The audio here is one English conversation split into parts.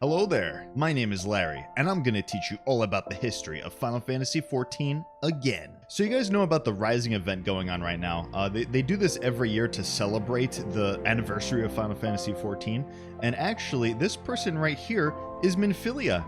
Hello there, my name is Larry, and I'm going to teach you all about the history of Final Fantasy XIV again. So you guys know about the Rising event going on right now. They do this every year to celebrate the anniversary of Final Fantasy XIV, and actually this person right here is Minfilia.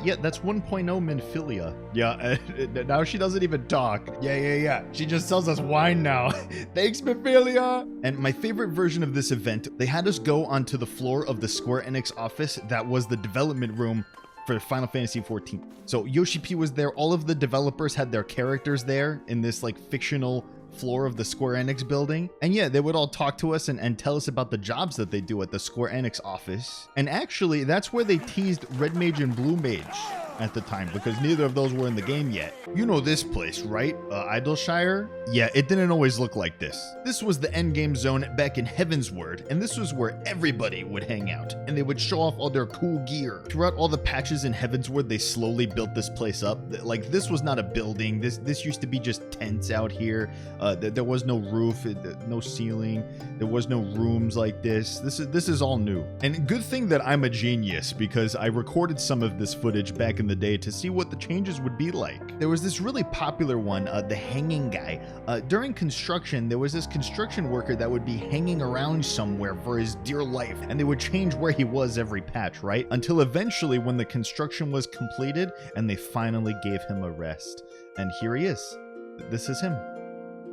Yeah, that's 1.0 Minfilia. Yeah, now she doesn't even talk. Yeah. She just sells us wine now. Thanks, Minfilia! And my favorite version of this event, they had us go onto the floor of the Square Enix office that was the development room for Final Fantasy XIV. So Yoshi P was there, all of the developers had their characters there in this like fictional floor of the Square Enix building. And yeah, they would all talk to us and tell us about the jobs that they do at the Square Enix office. And actually, that's where they teased Red Mage and Blue Mage at the time, because neither of those were in the game yet. You know this place, right? Idleshire? Yeah, it didn't always look like this. This was the endgame zone back in Heavensward, and this was where everybody would hang out, and they would show off all their cool gear. Throughout all the patches in Heavensward, they slowly built this place up. Like, this was not a building. This used to be just tents out here. There was no roof, no ceiling. There was no rooms like this. This is all new. And good thing that I'm a genius, because I recorded some of this footage back in the day to see what the changes would be like. There was this really popular one, the hanging guy. During construction, there was this construction worker that would be hanging around somewhere for his dear life, and they would change where he was every patch, right? Until eventually when the construction was completed and they finally gave him a rest. And here he is. This is him.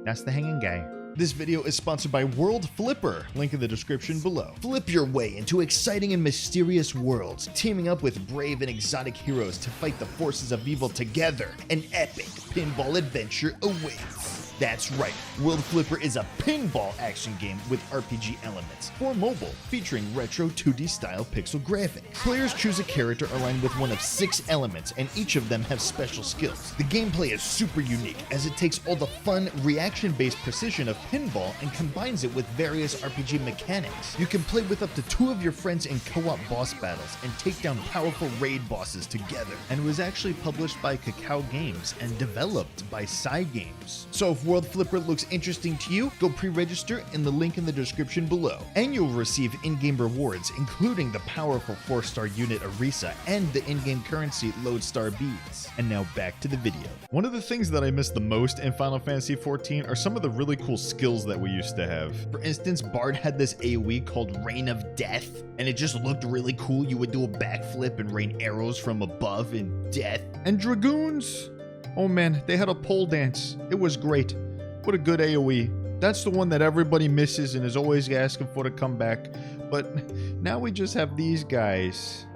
That's the hanging guy. This video is sponsored by World Flipper, link in the description below. Flip your way into exciting and mysterious worlds, teaming up with brave and exotic heroes to fight the forces of evil together. An epic pinball adventure awaits. That's right, World Flipper is a pinball action game with RPG elements for mobile, featuring retro 2D style pixel graphics. Players choose a character aligned with one of 6 elements, and each of them have special skills. The gameplay is super unique, as it takes all the fun, reaction-based precision of pinball and combines it with various RPG mechanics. You can play with up to 2 of your friends in co-op boss battles and take down powerful raid bosses together. And it was actually published by Cacao Games and developed by Cygames. So if World Flipper looks interesting to you, go pre-register in the link in the description below. And you'll receive in-game rewards, including the powerful 4-star unit Arisa and the in-game currency Lodestar Beads. And now back to the video. One of the things that I miss the most in Final Fantasy XIV are some of the really cool skills that we used to have. For instance, Bard had this AoE called Rain of Death, and it just looked really cool. You would do a backflip and rain arrows from above in death. And Dragoons! Oh man, they had a pole dance. It was great. What a good AoE. That's the one that everybody misses and is always asking for to come back. But now we just have these guys.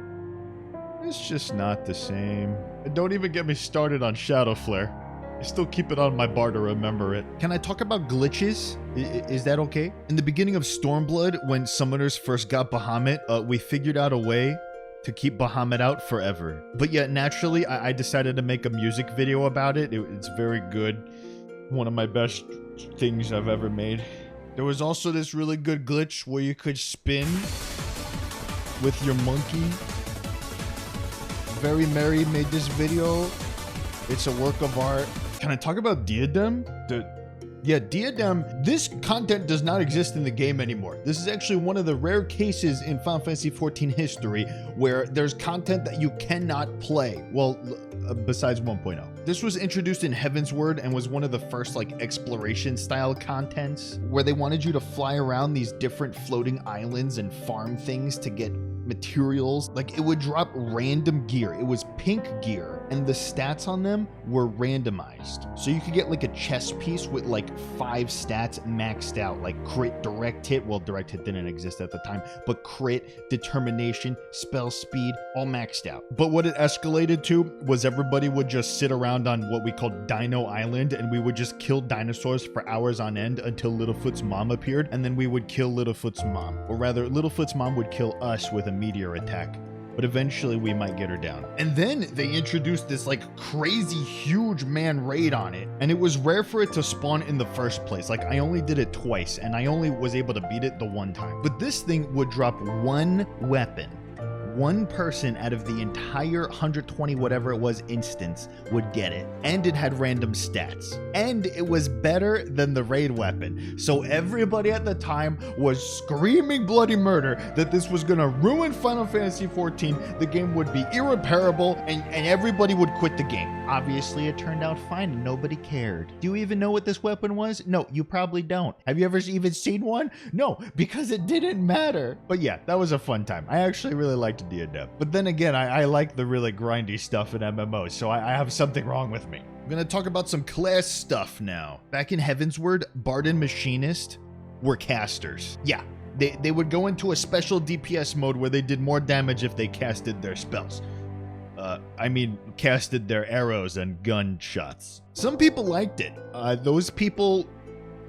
It's just not the same. And don't even get me started on Shadow Flare. I still keep it on my bar to remember it. Can I talk about glitches? Is that okay? In the beginning of Stormblood, when summoners first got Bahamut, we figured out a way to keep Bahamut out forever. But yet naturally, I decided to make a music video about it. It's very good. One of my best things I've ever made. There was also this really good glitch where you could spin with your monkey. Very Merry made this video. It's a work of art. Can I talk about Diadem? Yeah, Diadem, this content does not exist in the game anymore. This is actually one of the rare cases in Final Fantasy XIV history where there's content that you cannot play. Well, besides 1.0. This was introduced in Heavensward and was one of the first like exploration style contents where they wanted you to fly around these different floating islands and farm things to get materials. Like, it would drop random gear. It was pink gear and the stats on them were randomized. So you could get like a chess piece with like 5 stats maxed out, like crit, direct hit. Well, direct hit didn't exist at the time, but crit, determination, spell speed, all maxed out. But what it escalated to was everybody would just sit around on what we called Dino Island, and we would just kill dinosaurs for hours on end until Littlefoot's mom appeared, and then we would kill Littlefoot's mom. Or rather, Littlefoot's mom would kill us with a meteor attack. But eventually we might get her down. And then they introduced this like crazy huge man raid on it, and it was rare for it to spawn in the first place. Like, I only did it twice and I only was able to beat it the one time. But this thing would drop one weapon one person out of the entire 120 whatever it was instance would get it. And it had random stats. And it was better than the raid weapon. So everybody at the time was screaming bloody murder that this was gonna ruin Final Fantasy XIV, the game would be irreparable, and everybody would quit the game. Obviously, it turned out fine and nobody cared. Do you even know what this weapon was? No, you probably don't. Have you ever even seen one? No, because it didn't matter. But yeah, that was a fun time. I actually really liked Diadem. But then again, I like the really grindy stuff in MMOs, so I have something wrong with me. I'm gonna talk about some class stuff now. Back in Heavensward, Bard and Machinist were casters. Yeah, they would go into a special DPS mode where they did more damage if they casted their spells. Casted their arrows and gunshots. Some people liked it. Those people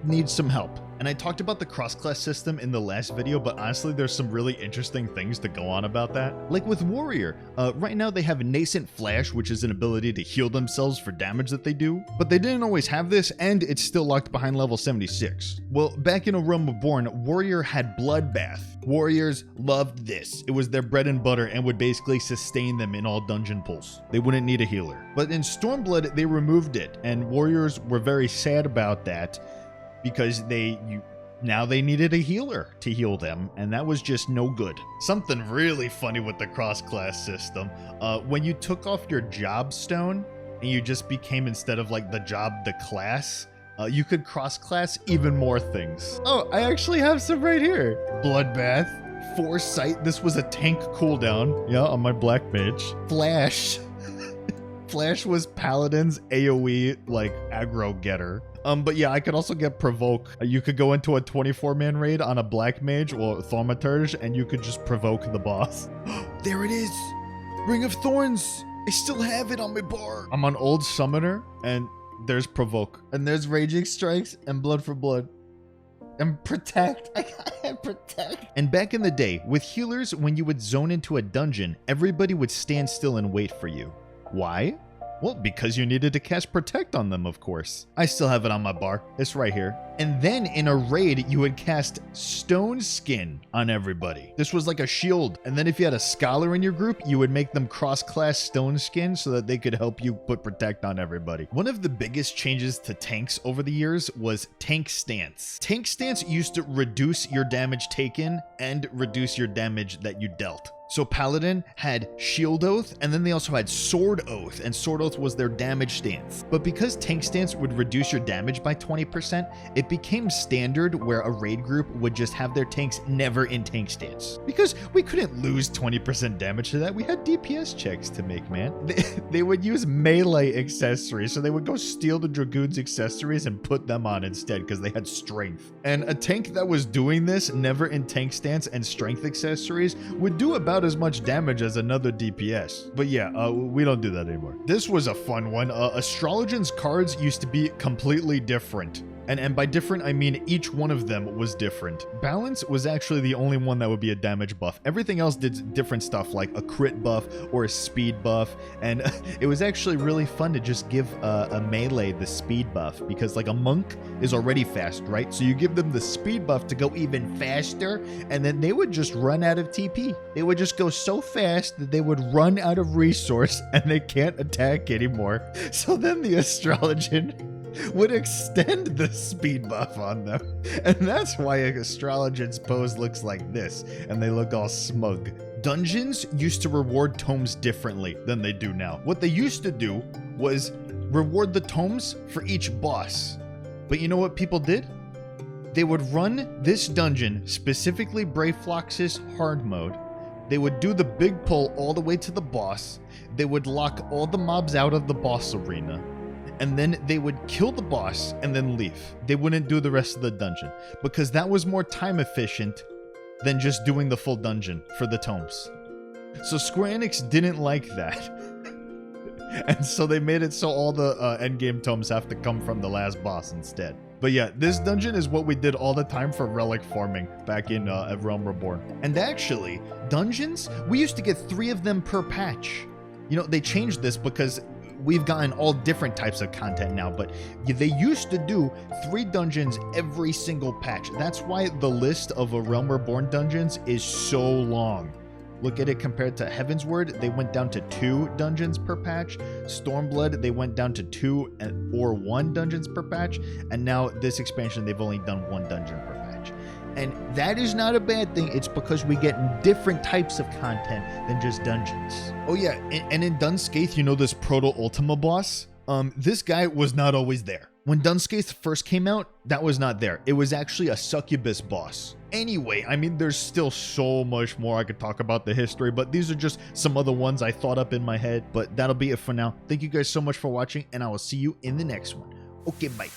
need some help. And I talked about the cross-class system in the last video, but honestly, there's some really interesting things to go on about that. Like with Warrior, right now they have Nascent Flash, which is an ability to heal themselves for damage that they do, but they didn't always have this, and it's still locked behind level 76. Well, back in A Realm Reborn, Warrior had Bloodbath. Warriors loved this. It was their bread and butter and would basically sustain them in all dungeon pulls. They wouldn't need a healer. But in Stormblood, they removed it, and Warriors were very sad about that, because now they needed a healer to heal them, and that was just no good. Something really funny with the cross-class system. When you took off your job stone, and you just became, instead of like the job, the class, you could cross-class even more things. Oh, I actually have some right here. Bloodbath, Foresight, this was a tank cooldown, yeah, on my Black Mage. Flash. Flash was Paladin's AoE, like, aggro getter. But yeah, I could also get Provoke. You could go into a 24-man raid on a Black Mage or Thaumaturge, and you could just provoke the boss. There it is! Ring of Thorns! I still have it on my bar! I'm on Old Summoner, and there's Provoke. And there's Raging Strikes, and Blood for Blood. And Protect. I got Protect. And back in the day, with healers, when you would zone into a dungeon, everybody would stand still and wait for you. Why? Well, because you needed to cast Protect on them, of course. I still have it on my bar. It's right here. And then in a raid, you would cast Stone Skin on everybody. This was like a shield. And then if you had a Scholar in your group, you would make them cross-class Stone Skin so that they could help you put Protect on everybody. One of the biggest changes to tanks over the years was Tank Stance. Tank Stance used to reduce your damage taken and reduce your damage that you dealt. So Paladin had Shield Oath, and then they also had Sword Oath, and Sword Oath was their damage stance. But because Tank Stance would reduce your damage by 20%, it became standard where a raid group would just have their tanks never in Tank Stance. Because we couldn't lose 20% damage to that, we had DPS checks to make, man. They would use melee accessories, so they would go steal the Dragoon's accessories and put them on instead, because they had strength. And a tank that was doing this, never in Tank Stance and strength accessories, would do about as much damage as another DPS. But yeah, we don't do that anymore. This was a fun one. Astrologian's cards used to be completely different. And by different, I mean each one of them was different. Balance was actually the only one that would be a damage buff. Everything else did different stuff, like a crit buff or a speed buff. And it was actually really fun to just give a melee the speed buff, because like a monk is already fast, right? So you give them the speed buff to go even faster, and then they would just run out of TP. They would just go so fast that they would run out of resource and they can't attack anymore. So then the Astrologian would extend the speed buff on them. And that's why Astrologian's pose looks like this, and they look all smug. Dungeons used to reward tomes differently than they do now. What they used to do was reward the tomes for each boss. But you know what people did? They would run this dungeon, specifically Brave Flox's hard mode. They would do the big pull all the way to the boss. They would lock all the mobs out of the boss arena. And then they would kill the boss and then leave. They wouldn't do the rest of the dungeon, because that was more time efficient than just doing the full dungeon for the tomes. So Square Enix didn't like that. And so they made it so all the endgame tomes have to come from the last boss instead. But yeah, this dungeon is what we did all the time for relic farming back in Realm Reborn. And actually, dungeons, we used to get 3 of them per patch. You know, they changed this because we've gotten all different types of content now, but they used to do 3 dungeons every single patch. That's why the list of Realm Reborn dungeons is so long. Look at it compared to Heavensward, they went down to 2 dungeons per patch. Stormblood, they went down to 2 or 1 dungeons per patch. And now this expansion, they've only done 1 dungeon per patch. And that is not a bad thing. It's because we get different types of content than just dungeons. Oh yeah, and in Dunscaith, you know this Proto-Ultima boss? This guy was not always there. When Dunscaith first came out, that was not there. It was actually a succubus boss. Anyway, I mean, there's still so much more I could talk about the history, but these are just some of the ones I thought up in my head. But that'll be it for now. Thank you guys so much for watching, and I will see you in the next one. Okay, bye.